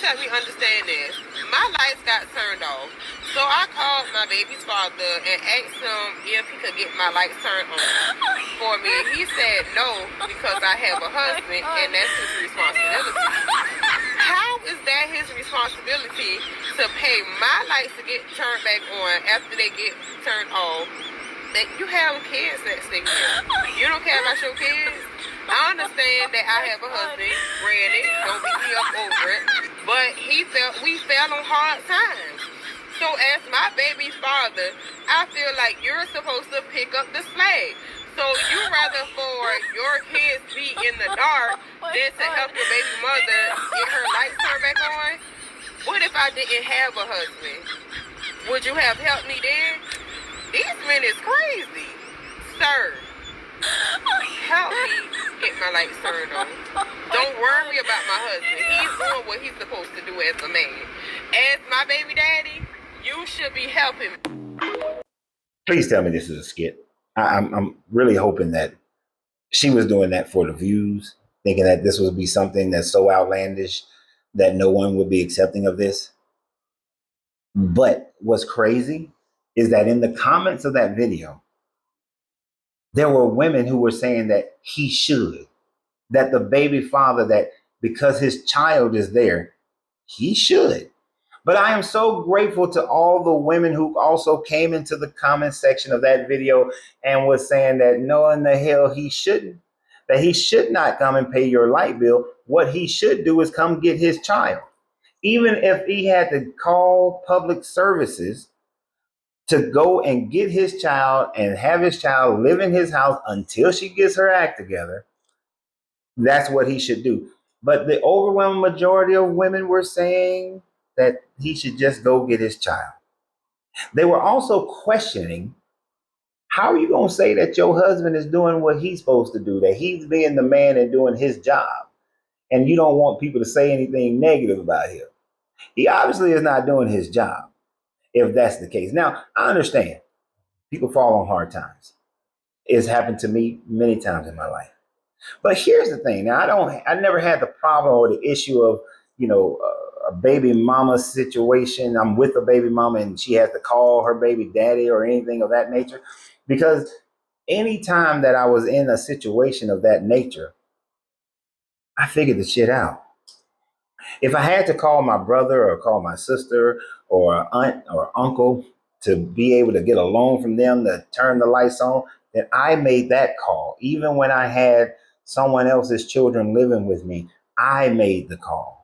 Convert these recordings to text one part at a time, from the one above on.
help me understand this. My lights got turned off. So I called my baby's father and asked him if he could get my lights turned on for me. He said no, because I have a husband and that's his responsibility. How is that his responsibility to pay my lights to get turned back on after they get turned off? That you have kids that stay here. You don't care about your kids? I understand that I have a husband, granted, don't beat me up over it, but we fell on hard times. So as my baby's father, I feel like you're supposed to pick up the slack. So you rather for your kids be in the dark than to help your baby mother get her lights turned back on? What if I didn't have a husband? Would you have helped me then? These men is crazy. Sir, help me get my lights turned on. Don't worry about my husband. He's doing what he's supposed to do as a man. As my baby daddy, you should be helping me. Please tell me this is a skit. I'm really hoping that she was doing that for the views, thinking that this would be something that's so outlandish that no one would be accepting of this. But what's crazy is that in the comments of that video, there were women who were saying that he should, that the baby father, that because his child is there, he should. But I am so grateful to all the women who also came into the comment section of that video and was saying that no, in the hell he shouldn't, that he should not come and pay your light bill. What he should do is come get his child. Even if he had to call public services to go and get his child and have his child live in his house until she gets her act together, that's what he should do. But the overwhelming majority of women were saying that he should just go get his child. They were also questioning, how are you going to say that your husband is doing what he's supposed to do, that he's being the man and doing his job, and you don't want people to say anything negative about him? He obviously is not doing his job, if that's the case. Now, I understand people fall on hard times. It's happened to me many times in my life. But here's the thing. Now, I never had the problem or the issue of, a baby mama situation. I'm with a baby mama and she has to call her baby daddy or anything of that nature. Because anytime that I was in a situation of that nature, I figured the shit out. If I had to call my brother or call my sister or aunt or uncle to be able to get a loan from them to turn the lights on, then I made that call. Even when I had someone else's children living with me, I made the call.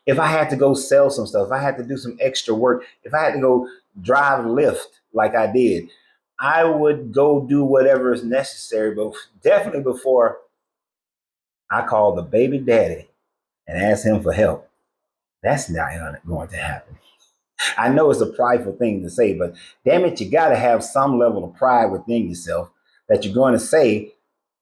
If I had to go sell some stuff, if I had to do some extra work, if I had to go drive Lyft like I did, I would go do whatever is necessary, but definitely before I called the baby daddy and asked him for help. That's not going to happen. I know it's a prideful thing to say, but damn it, you got to have some level of pride within yourself that you're going to say,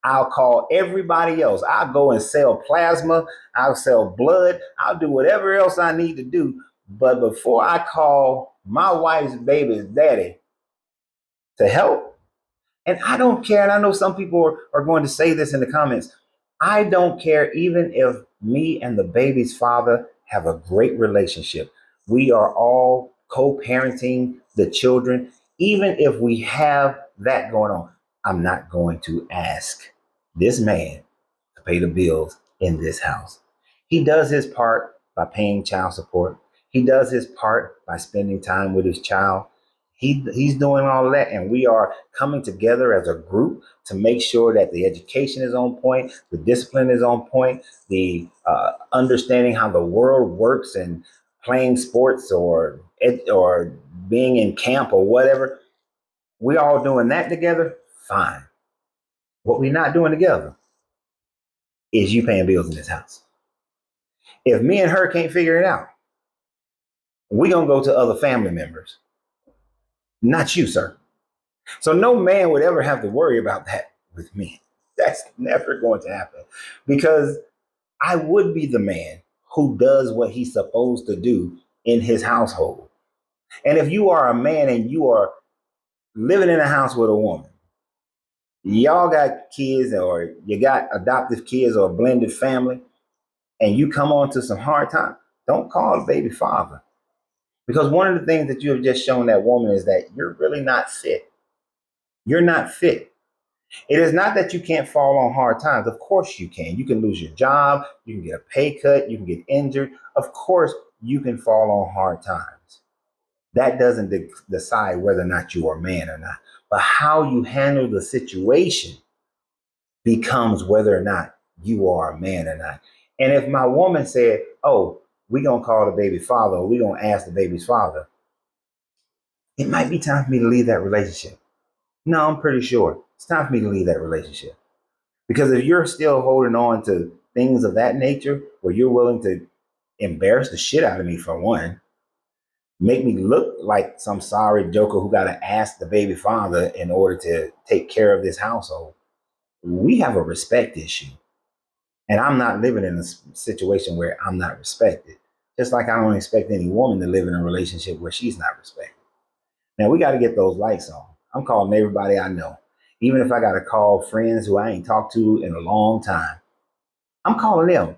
I'll call everybody else. I'll go and sell plasma. I'll sell blood. I'll do whatever else I need to do. But before I call my wife's baby's daddy to help, and I don't care, and I know some people are going to say this in the comments, I don't care even if me and the baby's father have a great relationship. We are all co-parenting the children. Even if we have that going on, I'm not going to ask this man to pay the bills in this house. He does his part by paying child support. He does his part by spending time with his child. He's doing all of that, and we are coming together as a group to make sure that the education is on point, the discipline is on point, the understanding how the world works and playing sports or being in camp or whatever. We're all doing that together, fine. What we're not doing together is you paying bills in this house. If me and her can't figure it out, we're going to go to other family members. Not you, sir. So no man would ever have to worry about that with me. That's never going to happen, because I would be the man who does what he's supposed to do in his household. And if you are a man and you are living in a house with a woman, y'all got kids or you got adoptive kids or a blended family, and you come on to some hard time, Don't call the baby father. Because one of the things that you have just shown that woman is that you're really not fit. You're not fit. It is not that you can't fall on hard times. Of course you can. You can lose your job. You can get a pay cut. You can get injured. Of course you can fall on hard times. That doesn't decide whether or not you are a man or not. But how you handle the situation becomes whether or not you are a man or not. And if my woman said, oh, we're going to call the baby father, or we're going to ask the baby's father, it might be time for me to leave that relationship. No, I'm pretty sure it's time for me to leave that relationship. Because if you're still holding on to things of that nature, where you're willing to embarrass the shit out of me for one, make me look like some sorry joker who got to ask the baby father in order to take care of this household, we have a respect issue. And I'm not living in a situation where I'm not respected. Just like I don't expect any woman to live in a relationship where she's not respected. Now we got to get those lights on. I'm calling everybody I know. Even if I got to call friends who I ain't talked to in a long time, I'm calling them.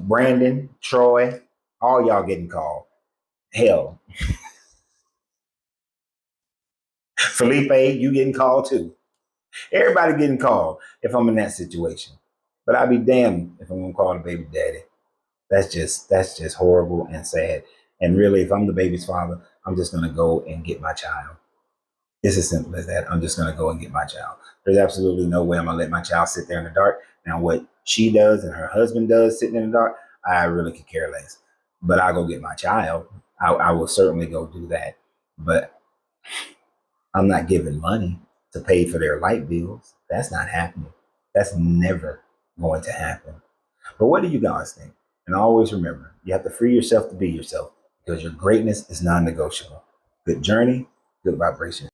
Brandon, Troy, all y'all getting called. Hell, Felipe, you getting called too. Everybody getting called if I'm in that situation. But I'd be damned if I'm gonna call the baby daddy. That's just horrible and sad. And really, if I'm the baby's father, I'm just gonna go and get my child. It's as simple as that. I'm just gonna go and get my child. There's absolutely no way I'm gonna let my child sit there in the dark. Now, what she does and her husband does sitting in the dark, I really could care less. But I'll go get my child. I will certainly go do that. But I'm not giving money to pay for their light bills. That's not happening. That's never going to happen. But what do you guys think? And always remember, you have to free yourself to be yourself, because your greatness is non-negotiable. Good journey, good vibration.